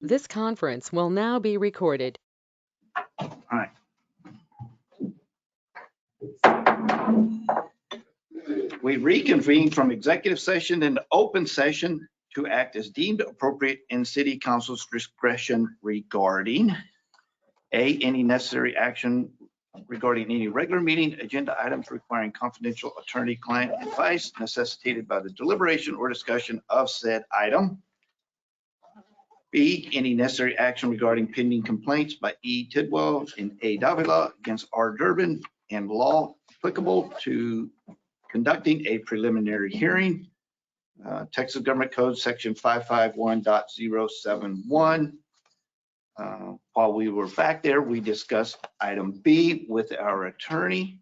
This conference will now be recorded. All right. We reconvene from executive session into open session to act as deemed appropriate in city council's discretion regarding A, any necessary action regarding any regular meeting agenda items requiring confidential attorney-client advice necessitated by the deliberation or discussion of said item. B, any necessary action regarding pending complaints by E. Tidwell and A. Davila against R. Durbin and law applicable to conducting a preliminary hearing. Texas Government Code Section 551.071. While we were back there, we discussed item B with our attorney.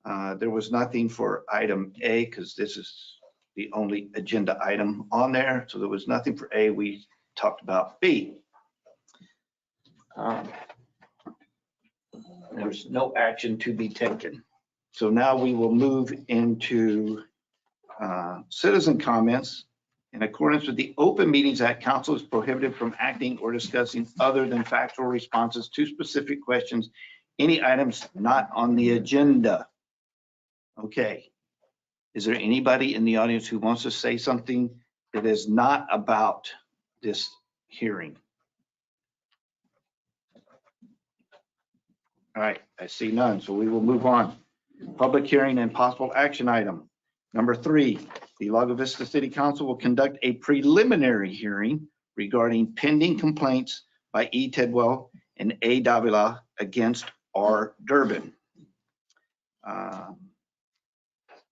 There was nothing for item A because this is the only agenda item on there. So there was nothing for A. We talked about B. There's no action to be taken. So now we will move into citizen comments. In accordance with the Open Meetings Act, council is prohibited from acting or discussing other than factual responses to specific questions, any items not on the agenda. Okay. Is there anybody in the audience who wants to say something that is not about this hearing? All right, I see none, so we will move on. Public hearing and possible action item. Number 3, the Lago Vista City Council will conduct a preliminary hearing regarding pending complaints by E. Tidwell and A. Davila against R. Durbin.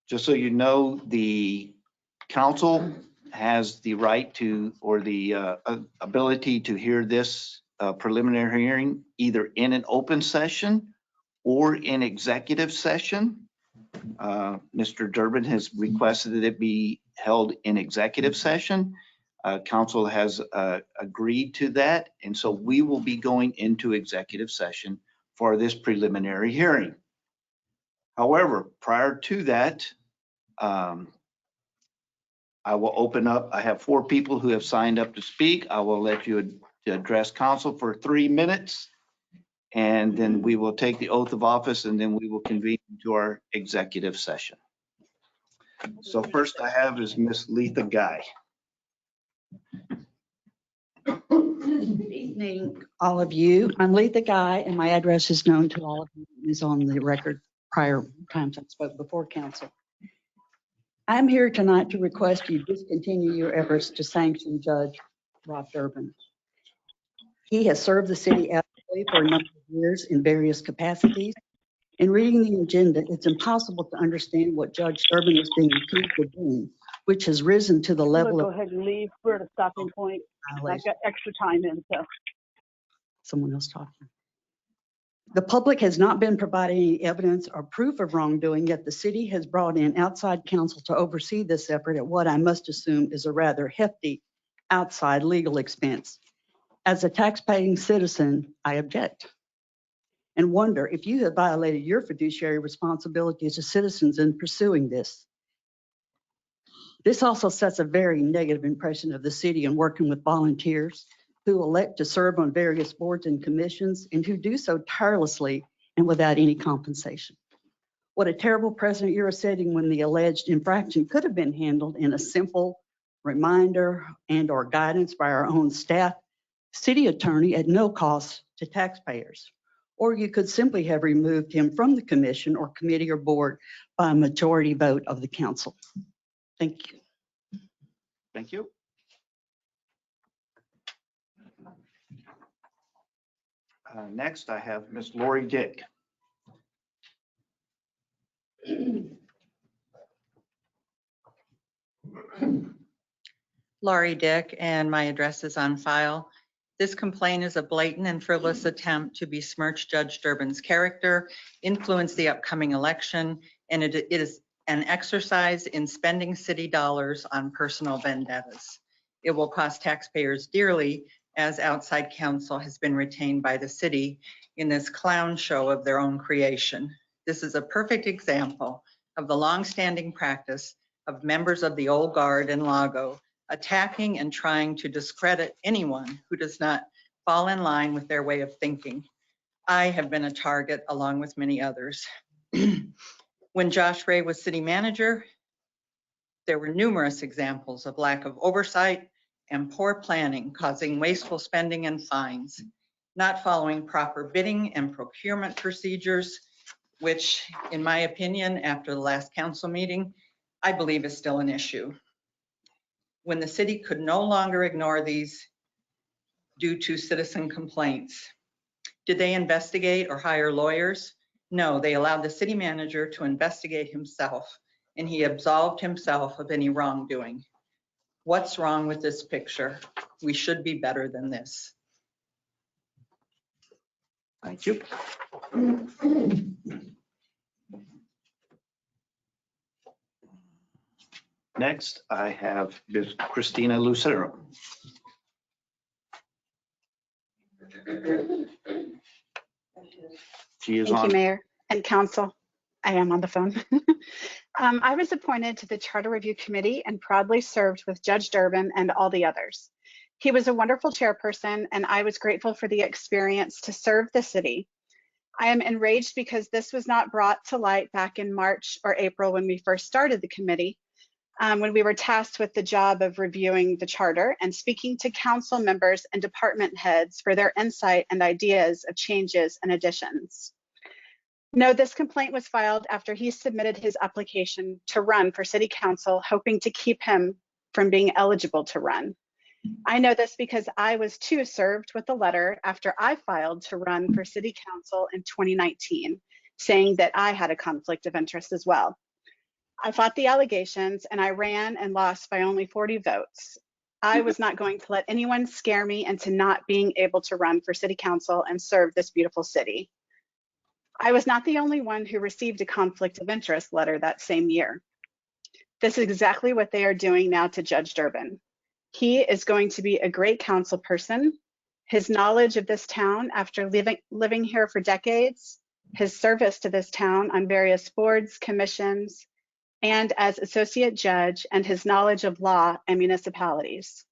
Just so you know, the council has the right to, or the ability to hear this preliminary hearing either in an open session or in executive session. Mr. Durbin has requested that it be held in executive session. Council has agreed to that, and so we will be going into executive session for this preliminary hearing. However, prior to that, I will open up. I have 4 people who have signed up to speak. I will let you address council for 3 minutes, and then we will take the oath of office, and then we will convene to our executive session. So first I have is Miss Letha Guy. Good evening, all of you. I'm Letha Guy, and my address is known to all of you. It is on the record prior times I spoke before council. I'm here tonight to request you discontinue your efforts to sanction Judge Rob Durbin. He has served the city admirably for a number of years in various capacities. In reading the agenda, it's impossible to understand what Judge Durbin is being accused of doing, which has risen to the level of— Go ahead and leave. We're at a stopping point. I've got extra time in, so. Someone else talking. The public has not been provided any evidence or proof of wrongdoing, yet the city has brought in outside counsel to oversee this effort at what I must assume is a rather hefty outside legal expense. As a taxpaying citizen, I object and wonder if you have violated your fiduciary responsibilities as citizens in pursuing this. This also sets a very negative impression of the city in working with volunteers who elect to serve on various boards and commissions and who do so tirelessly and without any compensation. What a terrible precedent you're setting when the alleged infraction could have been handled in a simple reminder and or guidance by our own staff, city attorney at no cost to taxpayers. Or you could simply have removed him from the commission or committee or board by a majority vote of the council. Thank you. Thank you. Next, I have Miss Lori Dick. Laurie Dick, and my address is on file. This complaint is a blatant and frivolous attempt to besmirch Judge Durbin's character, influence the upcoming election, and it is an exercise in spending city dollars on personal vendettas. It will cost taxpayers dearly, as outside counsel has been retained by the city in this clown show of their own creation. This is a perfect example of the longstanding practice of members of the old guard in Lago attacking and trying to discredit anyone who does not fall in line with their way of thinking. I have been a target along with many others. When Josh Ray was city manager, there were numerous examples of lack of oversight and poor planning causing wasteful spending and fines, not following proper bidding and procurement procedures, which in my opinion, after the last council meeting, I believe is still an issue. When the city could no longer ignore these due to citizen complaints, did they investigate or hire lawyers? No, they allowed the city manager to investigate himself, and he absolved himself of any wrongdoing. What's wrong with this picture? We should be better than this. Thank you. Next, I have Ms. Christina Lucero. She is Thank you, on. Mayor and Council. I am on the phone. I was appointed to the Charter Review Committee and proudly served with Judge Durbin and all the others. He was a wonderful chairperson, and I was grateful for the experience to serve the city. I am enraged because this was not brought to light back in March or April when we first started the committee, when we were tasked with the job of reviewing the charter and speaking to council members and department heads for their insight and ideas of changes and additions. No, this complaint was filed after he submitted his application to run for city council, hoping to keep him from being eligible to run. I know this because I was too served with a letter after I filed to run for city council in 2019, saying that I had a conflict of interest as well. I fought the allegations and I ran and lost by only 40 votes. I was not going to let anyone scare me into not being able to run for city council and serve this beautiful city. I was not the only one who received a conflict of interest letter that same year. This is exactly what they are doing now to Judge Durbin. He is going to be a great council person. His knowledge of this town after living here for decades, his service to this town on various boards, commissions, and as associate judge, and his knowledge of law and municipalities.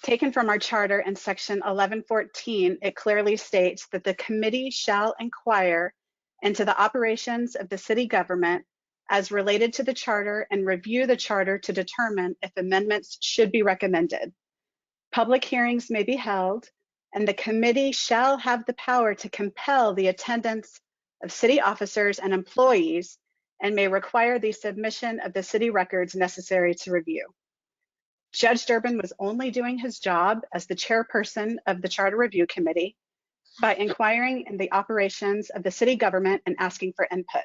Taken from our charter in section 1114, it clearly states that the committee shall inquire into the operations of the city government as related to the charter and review the charter to determine if amendments should be recommended. Public hearings may be held, and the committee shall have the power to compel the attendance of city officers and employees and may require the submission of the city records necessary to review. Judge Durbin was only doing his job as the chairperson of the Charter Review Committee by inquiring in the operations of the city government and asking for input.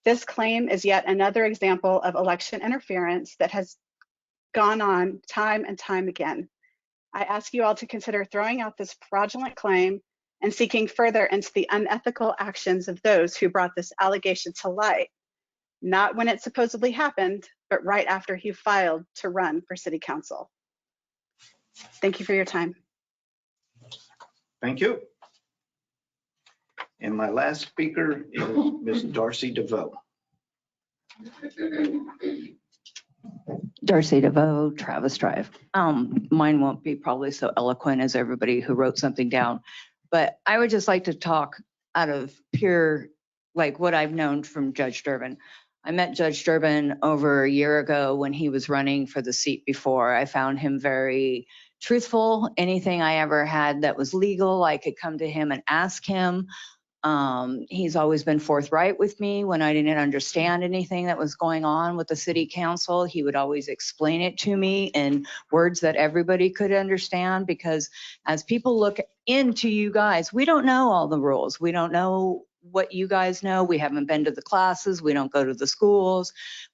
This claim is yet another example of election interference that has gone on time and time again. I ask you all to consider throwing out this fraudulent claim and seeking further into the unethical actions of those who brought this allegation to light, not when it supposedly happened, but right after he filed to run for city council. Thank you for your time. Thank you. And my last speaker is Ms. Darcy DeVoe. Darcy DeVoe, Travis Drive. Mine won't be probably so eloquent as everybody who wrote something down, but I would just like to talk out of pure, like what I've known from Judge Durbin. I met Judge Durbin over a year ago when he was running for the seat before. I found him very truthful. Anything I ever had that was legal, I could come to him and ask him. He's always been forthright with me when I didn't understand anything that was going on with the city council. He would always explain it to me in words that everybody could understand, because as people look into you guys, we don't know all the rules. We don't know what you guys know. We haven't been to the classes. We don't go to the schools.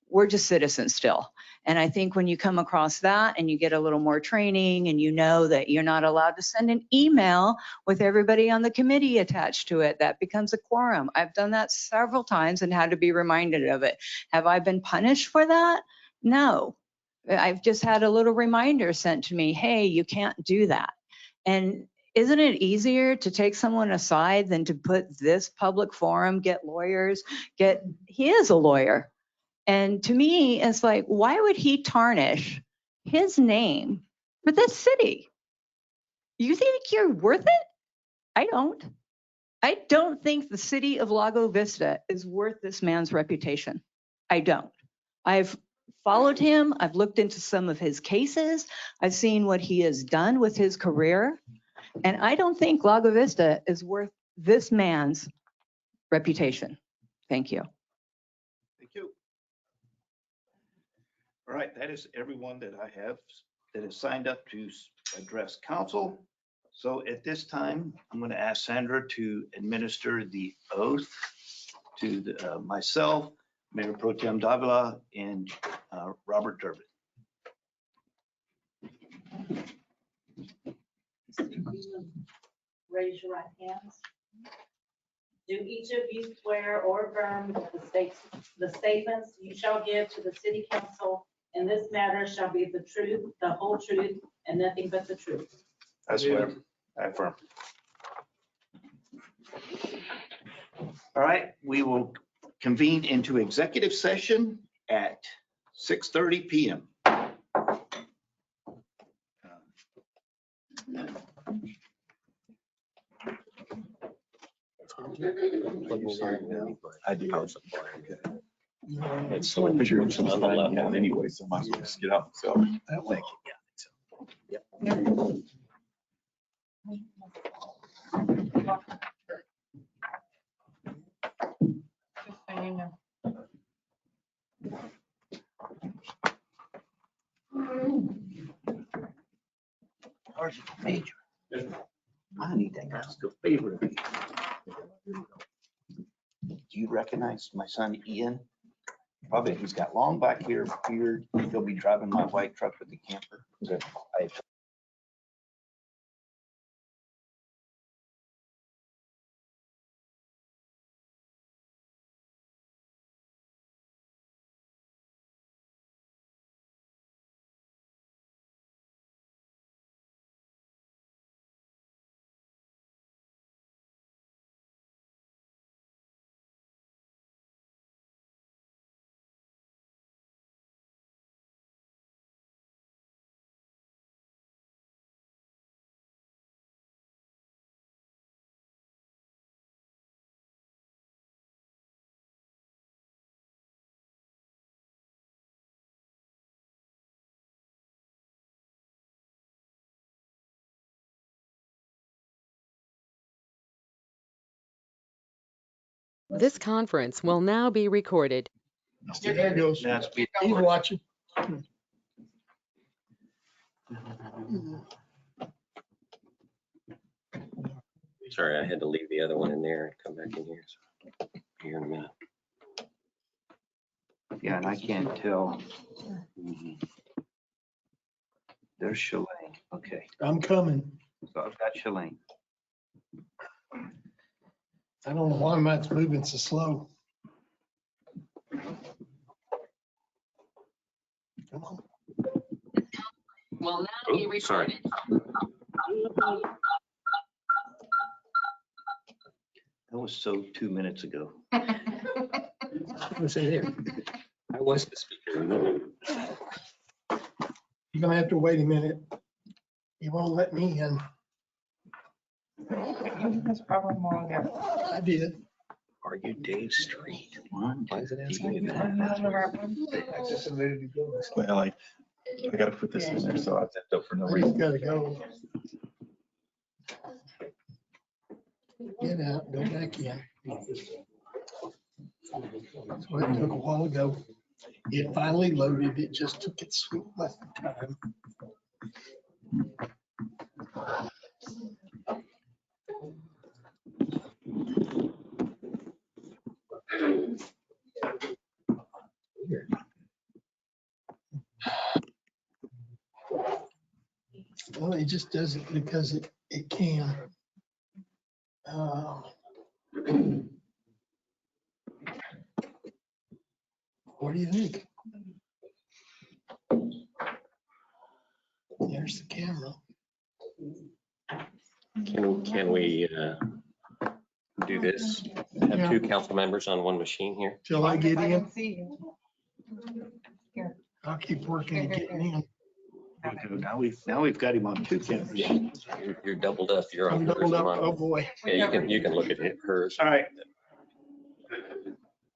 We're just citizens still. And I think when you come across that and you get a little more training and you know that you're not allowed to send an email with everybody on the committee attached to it, that becomes a quorum. I've done that several times and had to be reminded of it. Have I been punished for that? No. I've just had a little reminder sent to me, hey, you can't do that. And isn't it easier to take someone aside than to put this public forum, get lawyers, he is a lawyer. And to me, it's like, why would he tarnish his name for this city. You think you're worth it? I don't. I don't think the city of Lago Vista is worth this man's reputation. I don't. I've followed him. I've looked into some of his cases. I've seen what he has done with his career. And I don't think Lago Vista is worth this man's reputation. Thank you. Thank you. All right, that is everyone that I have that has signed up to address council. So at this time, I'm going to ask Sandra to administer the oath to myself, Mayor Pro Tem Davila, and Robert Durbin. Raise your right hands. Do each of you swear or affirm that the statements you shall give to the city council in this matter shall be the truth, the whole truth, and nothing but the truth? I swear. I affirm. All right, we will convene into executive session at 6:30 p.m. I did. It's so picture of some on the left anyway, so might as well just get out. So I think. Ours is major. I need to ask a favor of you. Do you recognize my son Ian? Probably he's got long back hair, beard. He'll be driving my white truck with the camper. This conference will now be recorded. There it goes. That's He's watching. Sorry, I had to leave the other one in there and come back in here. So here in a minute. Yeah, and I can't tell. There's Shalane. Okay, I'm coming. so I've got Shalane. I don't know why mine's moving so slow. Come on. Will now be Oh, sorry. recorded. That was so 2 minutes ago. What's in there? I was the speaker. You're gonna have to wait a minute. You won't let me in. That's probably more ago. I did. Are you Dave Street? One, Why is it two, asking you I that? just ready to go. Well, I gotta put this in there, so I zipped up for no I just reason. gotta go. Get out, go back in. That's what it took a while ago. It finally loaded. It just took its sweet blessed time. Well, it just does it because it can. What do you think? There's the camera. Can we do this? Have two council members on one machine here? Till I get I in, can see you. I'll keep working and getting in. Now we've got him on two cameras. You're doubled up. You're I'm on hers. doubled I'm up. Oh, on. boy. Yeah, you can look at hers. All right.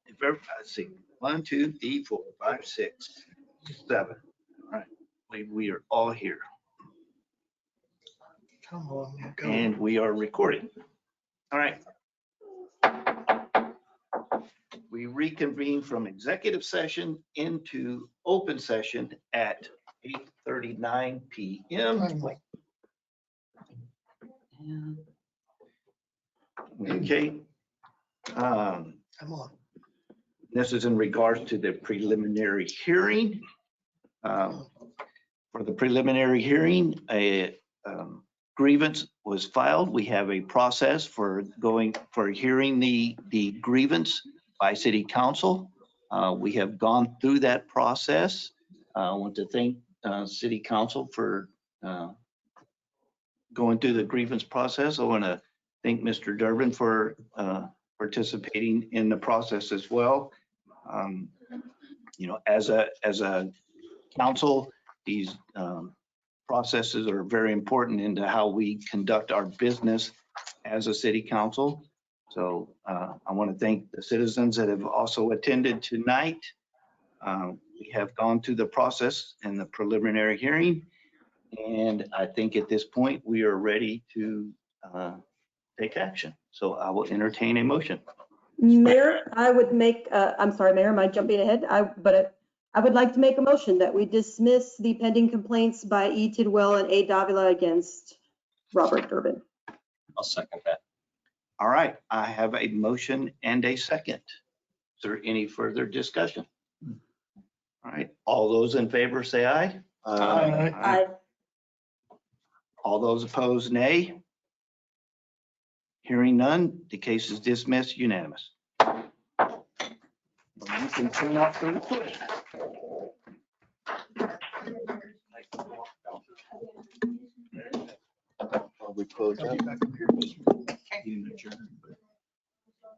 If everybody, let's see, 1, 2, 3, 4, 5, 6, 7. All right, we are all here Come on, now, go. and we are recording. All right. We reconvene from executive session into open session at 8:39 PM. Finally. Okay. Come on. This is in regards to the preliminary hearing. For the preliminary hearing, a grievance was filed. We have a process for hearing the grievance by city council. We have gone through that process. I want to thank city council for going through the grievance process. I want to thank Mr. Durbin for participating in the process as well. You know, as a council, these processes are very important into how we conduct our business as a city council. So I want to thank the citizens that have also attended tonight. We have gone through the process in the preliminary hearing. And I think at this point, we are ready to take action. So I will entertain a motion. Mayor, I would make, I'm sorry, Mayor, am I jumping ahead? I would like to make a motion that we dismiss the pending complaints by E. Tidwell and A. Davila against Robert Durbin. I'll second that. All right, I have a motion and a second. Is there any further discussion? All right, all those in favor say aye. Aye. All those opposed, nay. Hearing none, the case is dismissed unanimous. You can turn off the recording. Are we closed up?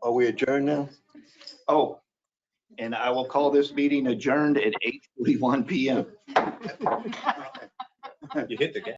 Are we adjourned now? Oh, and I will call this meeting adjourned at 8:41 PM. You hit the gas.